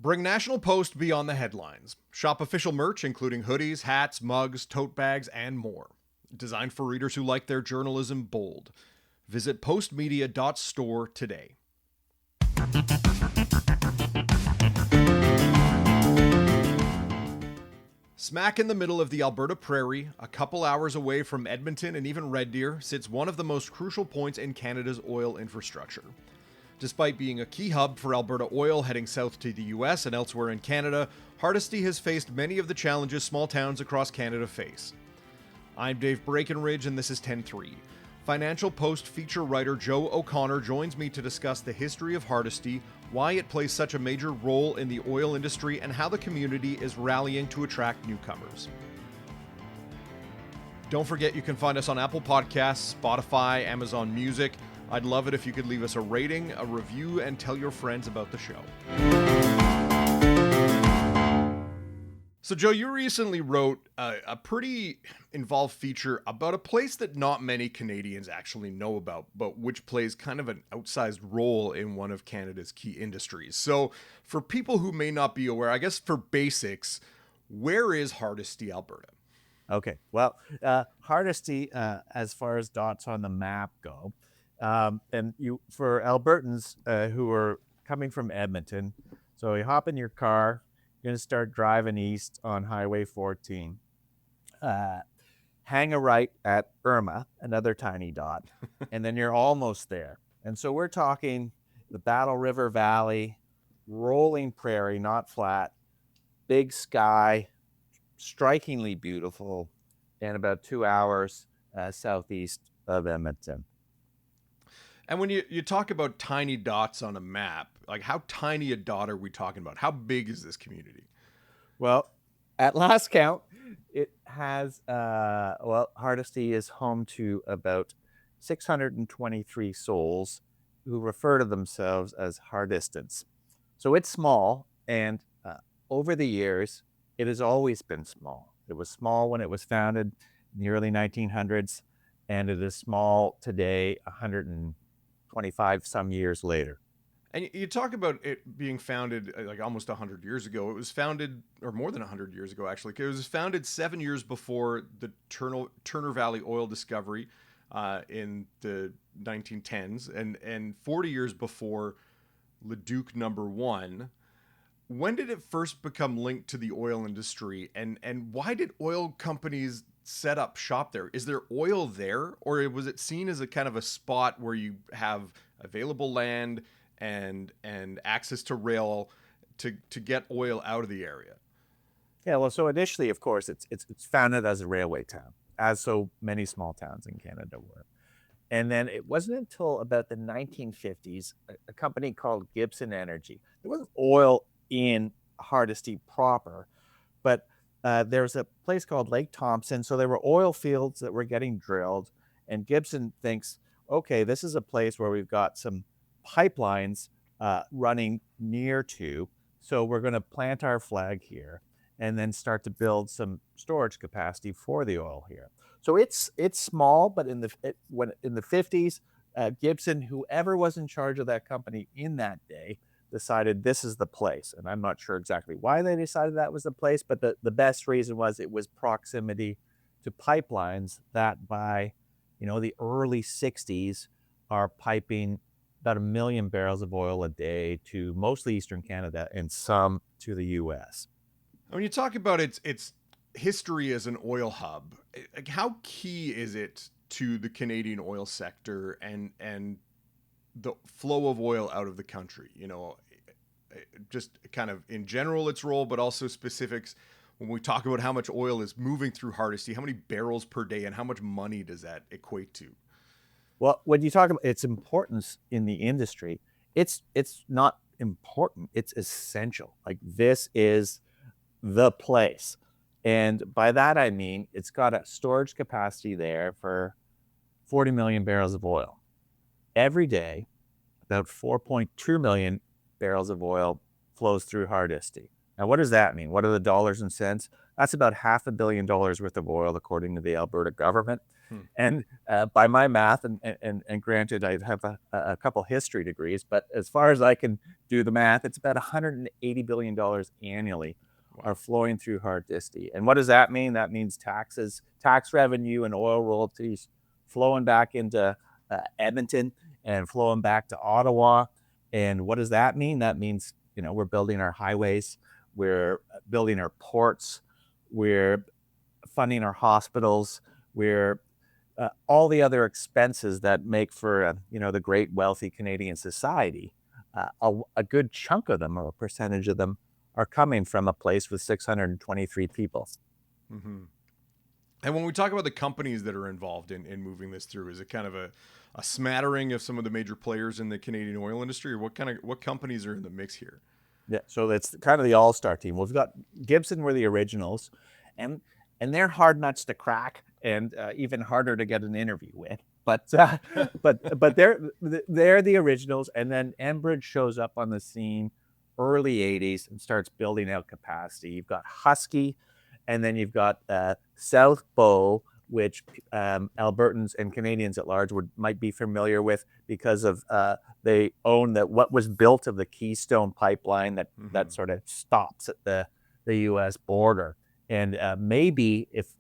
Bring National Post beyond the headlines. Shop official merch including hoodies, hats, mugs, tote bags, and more. Designed for readers who like their journalism bold. Visit postmedia.store today. Smack in the middle of the Alberta prairie, a couple hours away from Edmonton and even Red Deer, sits one of the most crucial points in Canada's oil infrastructure. Despite being a key hub for Alberta oil heading south to the US and elsewhere in Canada, Hardisty has faced many of the challenges small towns across Canada face. I'm Dave Breckenridge, and this is 10-3. Financial Post feature writer Joe O'Connor joins me to discuss the history of Hardisty, why it plays such a major role in the oil industry, and how the community is rallying to attract newcomers. Don't forget you can find us on Apple Podcasts, Spotify, Amazon Music. I'd love it if you could leave us a rating, a review, and tell your friends about the show. So, Joe, you recently wrote a pretty involved feature about a place that not many Canadians actually know about, but which plays kind of an outsized role in one of Canada's key industries. So, for people who may not be aware, I guess for basics, where is Hardisty, Alberta? Okay, well, Hardisty, as far as dots on the map go, and for Albertans who are coming from Edmonton, so you hop in your car, you're going to start driving east on Highway 14, hang a right at Irma, another tiny dot, and then you're almost there. And so we're talking the Battle River Valley, rolling prairie, not flat, big sky, strikingly beautiful, and about 2 hours southeast of Edmonton. And when you talk about tiny dots on a map, like how tiny a dot are we talking about? How big is this community? Well, at last count, it has, Hardisty is home to about 623 souls who refer to themselves as Hardistants. So it's small, and over the years, it has always been small. It was small when it was founded in the early 1900s, and it is small today, 125 some years later. And you talk about it being founded like almost 100 years ago. It was founded, or more than 100 years ago, actually. It was founded 7 years before the Turner Valley oil discovery in the 1910s, and 40 years before Leduc number 1. When did it first become linked to the oil industry, and why did oil companies set up shop there? Is there oil there, or was it seen as a kind of a spot where you have available land and access to rail to get oil out of the area? Yeah, well, so initially, of course, it's founded as a railway town, as so many small towns in Canada were. And then it wasn't until about the 1950s, a company called Gibson Energy. There wasn't oil in Hardisty proper, but there's a place called Lake Thompson. So there were oil fields that were getting drilled, and Gibson thinks, okay, this is a place where we've got some pipelines running near to, so we're going to plant our flag here and then start to build some storage capacity for the oil here. So it's small, but in the 50s, Gibson, whoever was in charge of that company in that day, decided this is the place. And I'm not sure exactly why they decided that was the place, but the best reason was it was proximity to pipelines that by the early 60s are piping about 1 million barrels of oil a day to mostly Eastern Canada and some to the US. When you talk about its history as an oil hub, like how key is it to the Canadian oil sector and the flow of oil out of the country? Just kind of in general its role, but also specifics when we talk about how much oil is moving through Hardisty, how many barrels per day, and how much money does that equate to? Well, when you talk about its importance in the industry, it's not important, it's essential. Like, this is the place. And by that I mean it's got a storage capacity there for 40 million barrels of oil. Every day, about 4.2 million barrels of oil flows through Hardisty. Now, what does that mean? What are the dollars and cents? That's about $500 million worth of oil, according to the Alberta government. And by my math, and granted, I have a couple history degrees, but as far as I can do the math, it's about $180 billion annually are Wow. flowing through Hardisty. And what does that mean? That means taxes, tax revenue, and oil royalties flowing back into Edmonton and flowing back to Ottawa. And what does that mean? That means, we're building our highways, we're building our ports, we're funding our hospitals, we're all the other expenses that make for, the great wealthy Canadian society. A good chunk of them, or a percentage of them, are coming from a place with 623 people. Mm-hmm. And when we talk about the companies that are involved in moving this through, is it kind of a smattering of some of the major players in the Canadian oil industry, or what companies are in the mix here? Yeah, so it's kind of the all-star team. We've got Gibson were the originals, and they're hard nuts to crack, and even harder to get an interview with. But but they're the originals, and then Enbridge shows up on the scene early '80s and starts building out capacity. You've got Husky, and then you've got South Bow, which Albertans and Canadians at large might be familiar with because of they own what was built of the Keystone pipeline that sort of stops at the U.S. border. And maybe if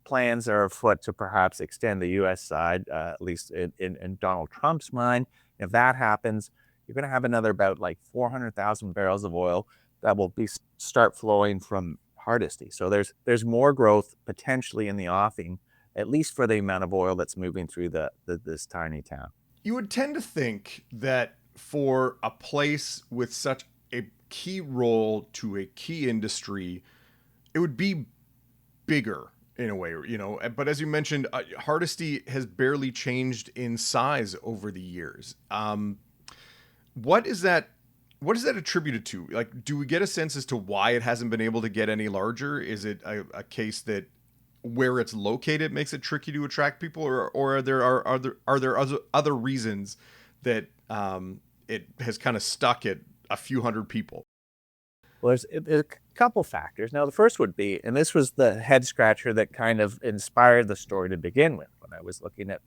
plans are afoot to perhaps extend the U.S. side, at least in Donald Trump's mind, if that happens, you're going to have another about like 400,000 barrels of oil that will start flowing from Hardisty. So there's more growth potentially in the offing, at least for the amount of oil that's moving through this tiny town. You would tend to think that for a place with such a key role to a key industry, it would be bigger in a way, But as you mentioned, Hardisty has barely changed in size over the years. What is that attributed to? Like, do we get a sense as to why it hasn't been able to get any larger? Is it a case that where it's located makes it tricky to attract people, or are there other reasons that it has kind of stuck at a few hundred people? Well, there's a couple factors. Now, the first would be, and this was the head scratcher that kind of inspired the story to begin with. When I was looking at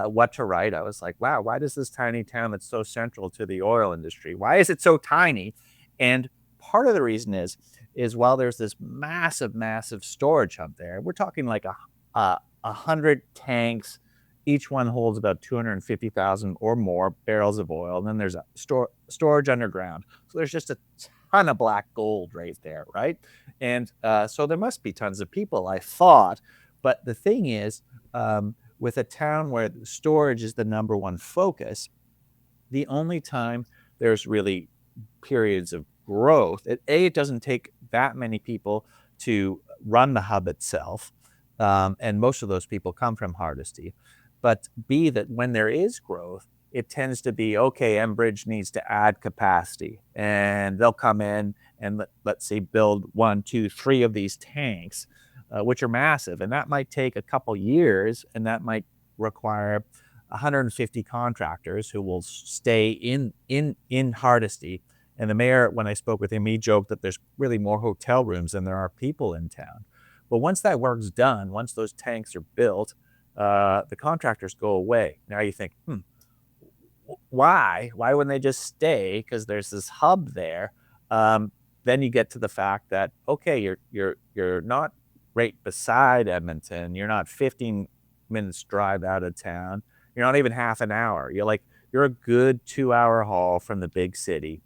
what to write, I was like, wow, why does this tiny town that's so central to the oil industry, why is it so tiny? And part of the reason is while there's this massive storage hub there, we're talking like 100 tanks. Each one holds about 250,000 or more barrels of oil. And then there's a storage underground. So there's just a ton of black gold right there, right? And so there must be tons of people, I thought. But the thing is, with a town where storage is the number one focus, the only time there's really periods of growth, it doesn't take that many people to run the hub itself, and most of those people come from Hardisty. But B, that when there is growth, it tends to be, okay, Enbridge needs to add capacity, and they'll come in and let's say build 1, 2, 3 of these tanks, which are massive, and that might take a couple years, and that might require 150 contractors who will stay in Hardisty. And the mayor, when I spoke with him, he joked that there's really more hotel rooms than there are people in town. But once that work's done, once those tanks are built, the contractors go away. Now you think, why? Why wouldn't they just stay? Because there's this hub there. Then you get to the fact that, okay, you're not right beside Edmonton. You're not 15 minutes drive out of town. You're not even half an hour. You're a good 2-hour haul from the big city.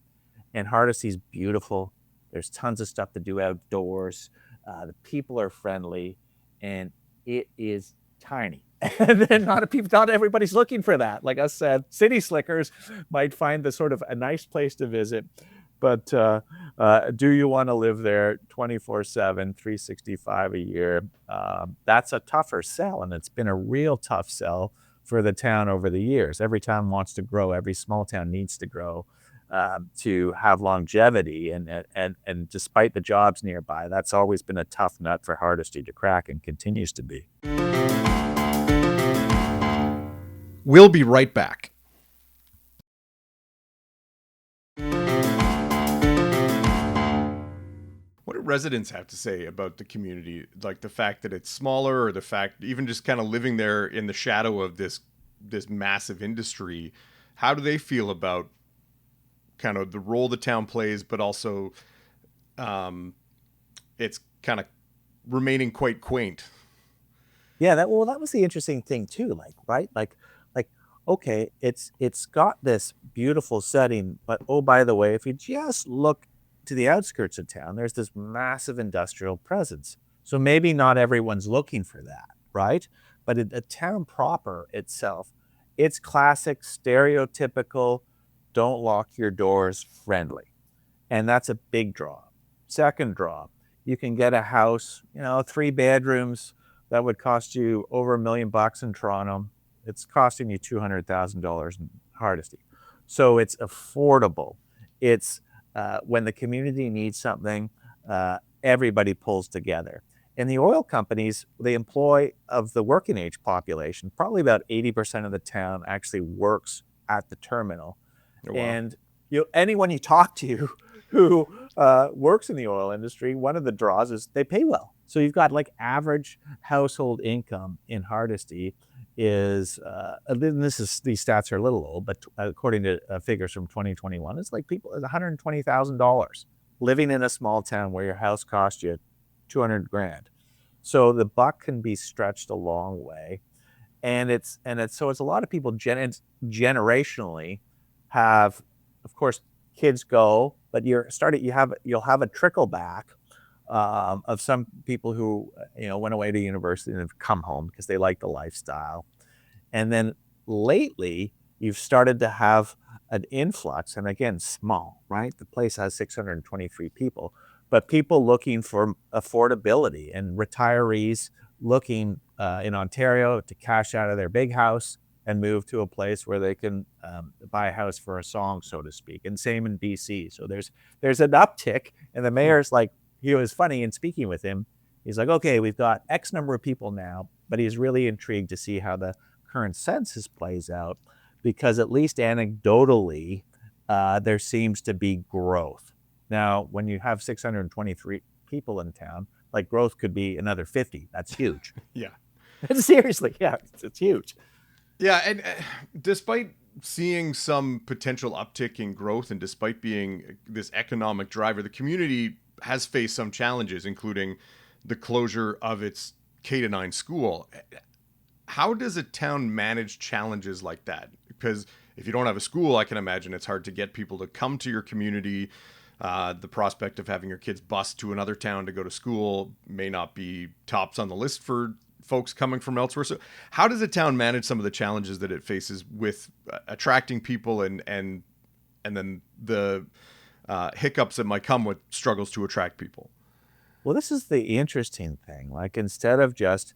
And Hardisty's beautiful. There's tons of stuff to do outdoors. The people are friendly, and it is tiny. And then not everybody's looking for that. Like I said, city slickers might find the sort of a nice place to visit, but do you want to live there 24/7, 365 a year? That's a tougher sell, and it's been a real tough sell for the town over the years. Every town wants to grow. Every small town needs to grow to have longevity, and despite the jobs nearby, that's always been a tough nut for Hardisty to crack, and continues to be. We'll be right back. What it residents have to say about the community, like the fact that it's smaller, or the fact even just kind of living there in the shadow of this massive industry? How do they feel about kind of the role the town plays, but also it's kind of remaining quite quaint? Yeah, that was the interesting thing too, like, right? Like, okay, it's got this beautiful setting, but oh, by the way, if you just look to the outskirts of town, there's this massive industrial presence. So maybe not everyone's looking for that, right? But the town proper itself, it's classic, stereotypical, don't lock your doors friendly. And that's a big draw. Second draw, you can get a house, 3 bedrooms that would cost you over $1 million in Toronto. It's costing you $200,000 in Hardisty. So it's affordable. It's when the community needs something, everybody pulls together. And the oil companies, they employ, of the working age population, probably about 80% of the town actually works at the terminal. Oh, wow. And anyone you talk to who works in the oil industry, one of the draws is they pay well. So you've got like average household income in Hardisty is, these stats are a little old, but according to figures from 2021, it's like people, it's $120,000 living in a small town where your house cost you 200 grand. So the buck can be stretched a long way. And it's so it's a lot of people generationally have, of course, kids go, but you'll have a trickle back of some people who went away to university and have come home because they like the lifestyle. And then lately, you've started to have an influx, and again, small, right? The place has 623 people, but people looking for affordability, and retirees looking in Ontario to cash out of their big house and move to a place where they can buy a house for a song, so to speak. And same in BC. So there's an uptick, and the mayor's like, he was funny in speaking with him. He's like, okay, we've got X number of people now, but he's really intrigued to see how the current census plays out, because at least anecdotally, there seems to be growth. Now, when you have 623 people in town, like growth could be another 50. That's huge. Yeah. Seriously, yeah, it's huge. Yeah, and despite seeing some potential uptick in growth, and despite being this economic driver, the community has faced some challenges, including the closure of its K-9 school. How does a town manage challenges like that? Because if you don't have a school, I can imagine it's hard to get people to come to your community. The prospect of having your kids bused to another town to go to school may not be tops on the list for folks coming from elsewhere. So how does a town manage some of the challenges that it faces with attracting people and then the hiccups that might come with struggles to attract people? Well, this is the interesting thing. Like, instead of just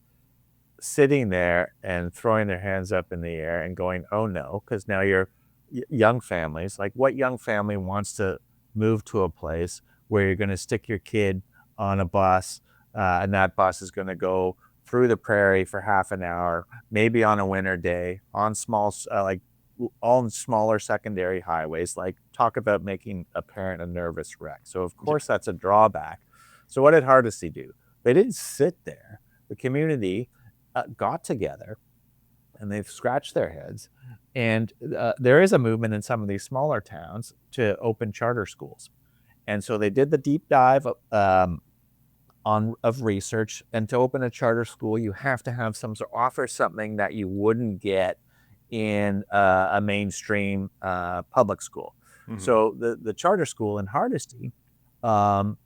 sitting there and throwing their hands up in the air and going, oh no, because now you're young families, like what young family wants to move to a place where you're going to stick your kid on a bus and that bus is going to go through the prairie for half an hour, maybe on a winter day, on all smaller secondary highways. Like, talk about making a parent a nervous wreck. So of course that's a drawback. So what did Hardisty do? They didn't sit there. The community got together and they've scratched their heads. And there is a movement in some of these smaller towns to open charter schools. And so they did the deep dive of research. And to open a charter school, you have to have offer something that you wouldn't get in a mainstream public school. Mm-hmm. So the charter school in Hardisty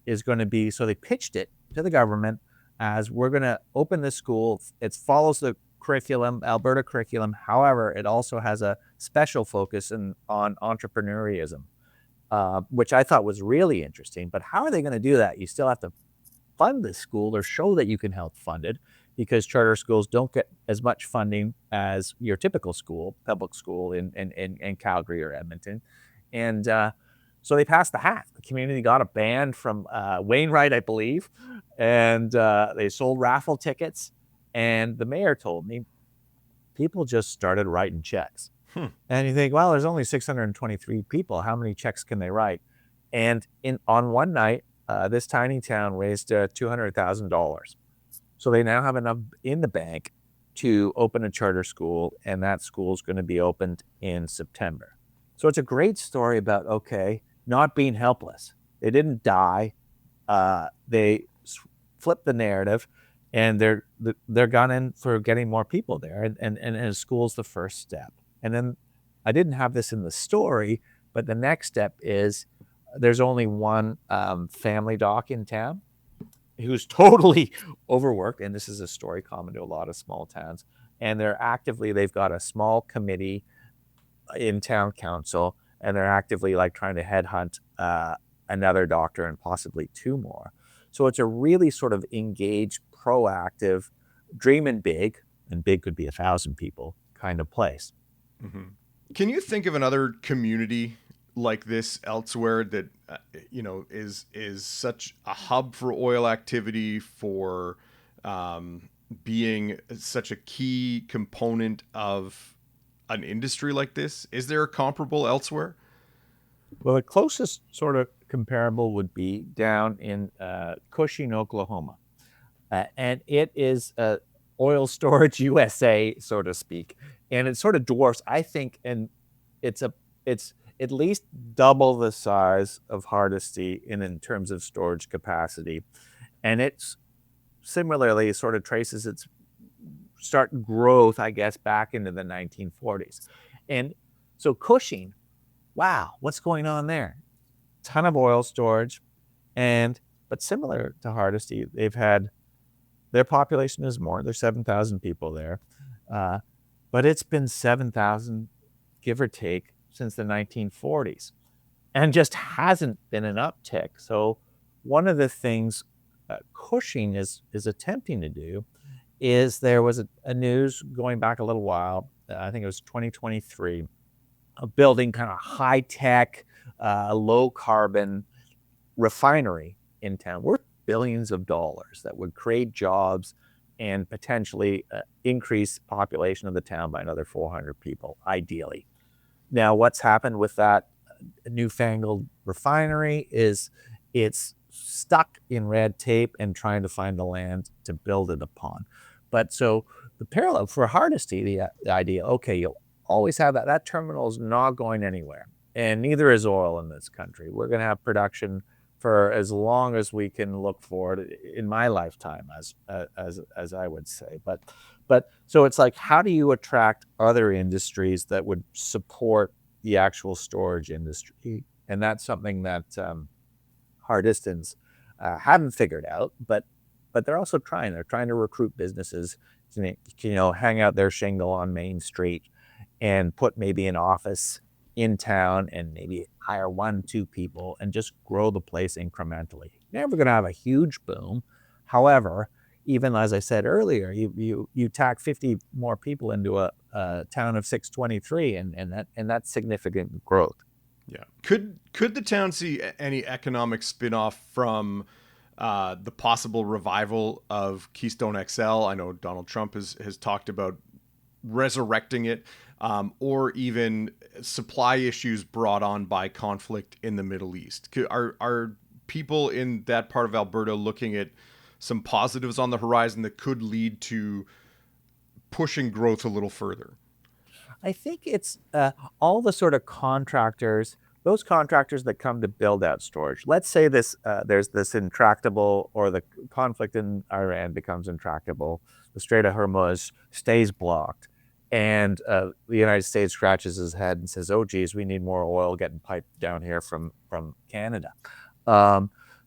is going to be, so they pitched it to the government as, we're going to open this school. It follows the curriculum, Alberta curriculum. However, it also has a special focus on entrepreneurism, which I thought was really interesting. But how are they going to do that? You still have to fund this school or show that you can help fund it, because charter schools don't get as much funding as your typical school, public school in Calgary or Edmonton. And so they passed the hat. The community got a band from Wainwright, I believe, and they sold raffle tickets. And the mayor told me people just started writing checks. And you think, well, there's only 623 people. How many checks can they write? And on one night, this tiny town raised $200,000. So they now have enough in the bank to open a charter school, and that school is going to be opened in September. So it's a great story about, okay, not being helpless. They didn't die. They flipped the narrative, and they're gunning for getting more people there, and school's the first step. And then I didn't have this in the story, but the next step is there's only one family doc in town who's totally overworked, and this is a story common to a lot of small towns. And they've got a small committee in town council, and they're actively like trying to headhunt another doctor and possibly two more. So it's a really sort of engaged, proactive, dreaming big, and big could be 1,000 people kind of place. Mm-hmm. Can you think of another community like this elsewhere that is such a hub for oil activity, for being such a key component of an industry like this? Is there a comparable elsewhere? Well, the closest sort of comparable would be down in Cushing, Oklahoma. And it is oil storage USA, so to speak. And it sort of dwarfs, I think, and it's at least double the size of Hardisty in terms of storage capacity. And it's similarly sort of traces its start growth, I guess, back into the 1940s. And so Cushing, wow, what's going on there? Ton of oil storage, but similar to Hardisty, their population is more. There's 7,000 people there, but it's been 7,000, give or take, since the 1940s, and just hasn't been an uptick. So one of the things Cushing is attempting to do is there was a news going back a little while, I think it was 2023, of building kind of high-tech, low-carbon refinery in town worth billions of dollars that would create jobs and potentially increase population of the town by another 400 people, ideally. Now, what's happened with that newfangled refinery is it's stuck in red tape and trying to find the land to build it upon. But so the parallel for Hardisty, the idea, okay, you'll always have that terminal is not going anywhere, and neither is oil in this country. We're going to have production for as long as we can look forward in my lifetime, as I would say. But so it's like, how do you attract other industries that would support the actual storage industry? And that's something that Hardistans haven't figured out, but they're also trying. They're trying to recruit businesses to, hang out their shingle on Main Street and put maybe an office in town and maybe hire 1-2 people and just grow the place incrementally. Never going to have a huge boom. However, even as I said earlier, you tack 50 more people into a town of 623, and that's significant growth. Yeah. Could the town see any economic spinoff from the possible revival of Keystone XL? I know Donald Trump has talked about resurrecting it, or even supply issues brought on by conflict in the Middle East. Are people in that part of Alberta looking at some positives on the horizon that could lead to pushing growth a little further? I think it's all the sort of contractors, those contractors that come to build out storage. Let's say there's this intractable, or the conflict in Iran becomes intractable. The Strait of Hormuz stays blocked, and the United States scratches his head and says, "Oh, geez, we need more oil getting piped down here from Canada."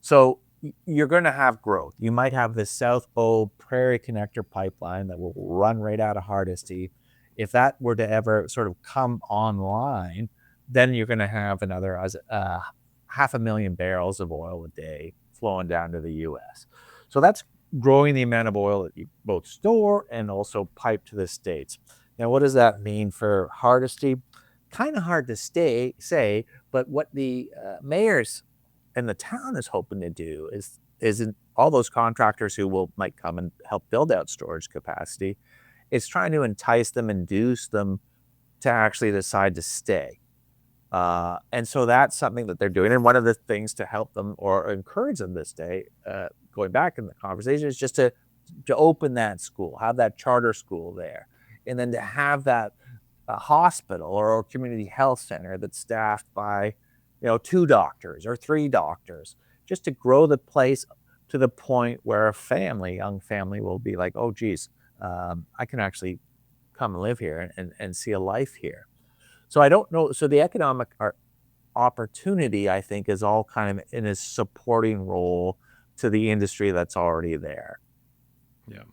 So you're going to have growth. You might have this South Bow Prairie Connector pipeline that will run right out of Hardisty. If that were to ever sort of come online, then you're going to have another 500,000 barrels of oil a day flowing down to the U.S. So that's growing the amount of oil that you both store and also pipe to the States. Now, what does that mean for Hardisty? Kind of hard to say, but what the mayors and the town is hoping to do is all those contractors who might come and help build out storage capacity, is trying to entice them, induce them to actually decide to stay. And so that's something that they're doing. And one of the things to help them or encourage them this day, going back in the conversation, is just to open that school, have that charter school there, and then to have that hospital or community health center that's staffed by, 2 doctors or 3 doctors, just to grow the place to the point where a young family will be like, oh, geez, I can actually come and live here and see a life here. So I don't know. So the economic opportunity, I think, is all kind of in a supporting role to the industry that's already there. Yeah.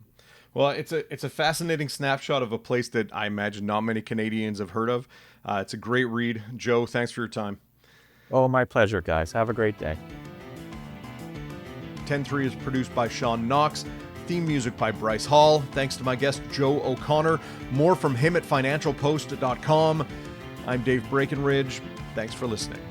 Well, it's a fascinating snapshot of a place that I imagine not many Canadians have heard of. It's a great read. Joe, thanks for your time. Oh, my pleasure, guys. Have a great day. 10-3 is produced by Sean Knox. Theme music by Bryce Hall. Thanks to my guest, Joe O'Connor. More from him at financialpost.com. I'm Dave Breckenridge. Thanks for listening.